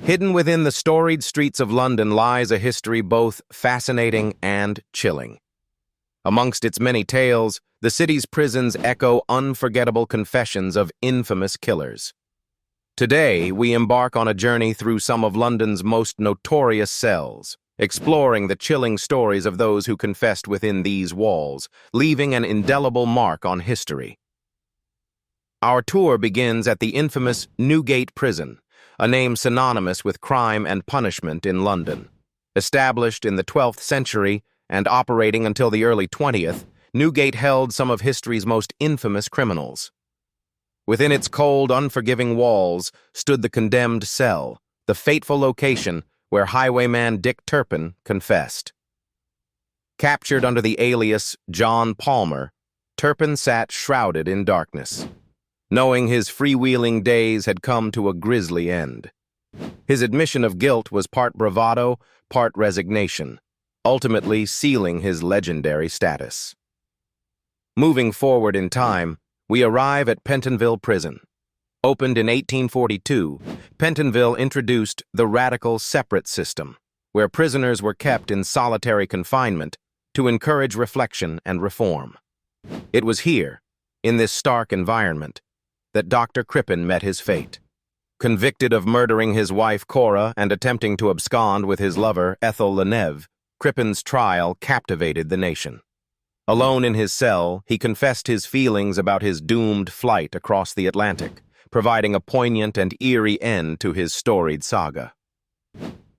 Hidden within the storied streets of London lies a history both fascinating and chilling. Amongst its many tales, the city's prisons echo unforgettable confessions of infamous killers. Today, we embark on a journey through some of London's most notorious cells, exploring the chilling stories of those who confessed within these walls, leaving an indelible mark on history. Our tour begins at the infamous Newgate Prison, a name synonymous with crime and punishment in London. Established in the 12th century and operating until the early 20th, Newgate held some of history's most infamous criminals. Within its cold, unforgiving walls stood the condemned cell, the fateful location where highwayman Dick Turpin confessed. Captured under the alias John Palmer, Turpin sat shrouded in darkness, knowing his freewheeling days had come to a grisly end. His admission of guilt was part bravado, part resignation, ultimately sealing his legendary status. Moving forward in time, we arrive at Pentonville Prison. Opened in 1842, Pentonville introduced the radical separate system, where prisoners were kept in solitary confinement to encourage reflection and reform. It was here, in this stark environment, that Dr. Crippen met his fate. Convicted of murdering his wife Cora and attempting to abscond with his lover Ethel Leneve, Crippen's trial captivated the nation. Alone in his cell, he confessed his feelings about his doomed flight across the Atlantic, providing a poignant and eerie end to his storied saga.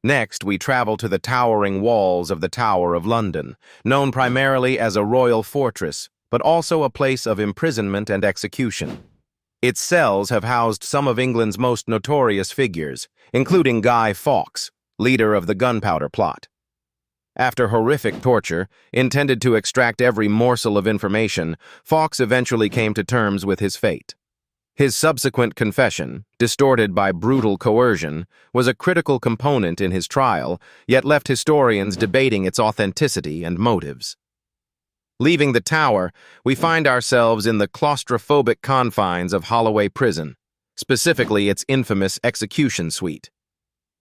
Next, we travel to the towering walls of the Tower of London, known primarily as a royal fortress, but also a place of imprisonment and execution. Its cells have housed some of England's most notorious figures, including Guy Fawkes, leader of the Gunpowder Plot. After horrific torture, intended to extract every morsel of information, Fawkes eventually came to terms with his fate. His subsequent confession, distorted by brutal coercion, was a critical component in his trial, yet left historians debating its authenticity and motives. Leaving the tower, we find ourselves in the claustrophobic confines of Holloway Prison, specifically its infamous execution suite.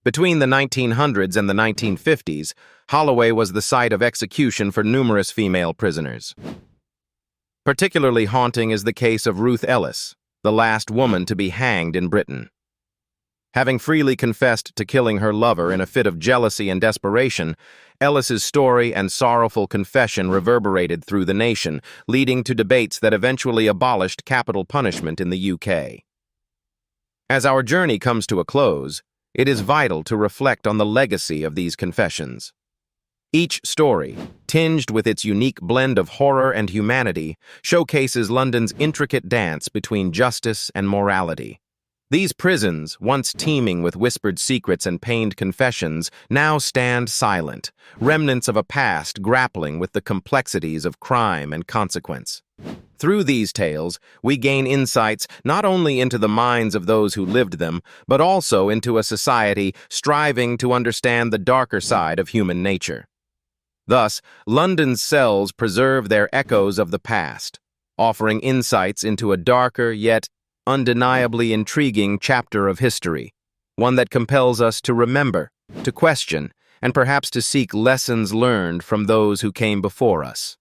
Between the 1900s and the 1950s, Holloway was the site of execution for numerous female prisoners. Particularly haunting is the case of Ruth Ellis, the last woman to be hanged in Britain. Having freely confessed to killing her lover in a fit of jealousy and desperation, Ellis's story and sorrowful confession reverberated through the nation, leading to debates that eventually abolished capital punishment in the UK. As our journey comes to a close, it is vital to reflect on the legacy of these confessions. Each story, tinged with its unique blend of horror and humanity, showcases London's intricate dance between justice and morality. These prisons, once teeming with whispered secrets and pained confessions, now stand silent, remnants of a past grappling with the complexities of crime and consequence. Through these tales, we gain insights not only into the minds of those who lived them, but also into a society striving to understand the darker side of human nature. Thus, London's cells preserve their echoes of the past, offering insights into a darker yet undeniably intriguing chapter of history, one that compels us to remember, to question, and perhaps to seek lessons learned from those who came before us.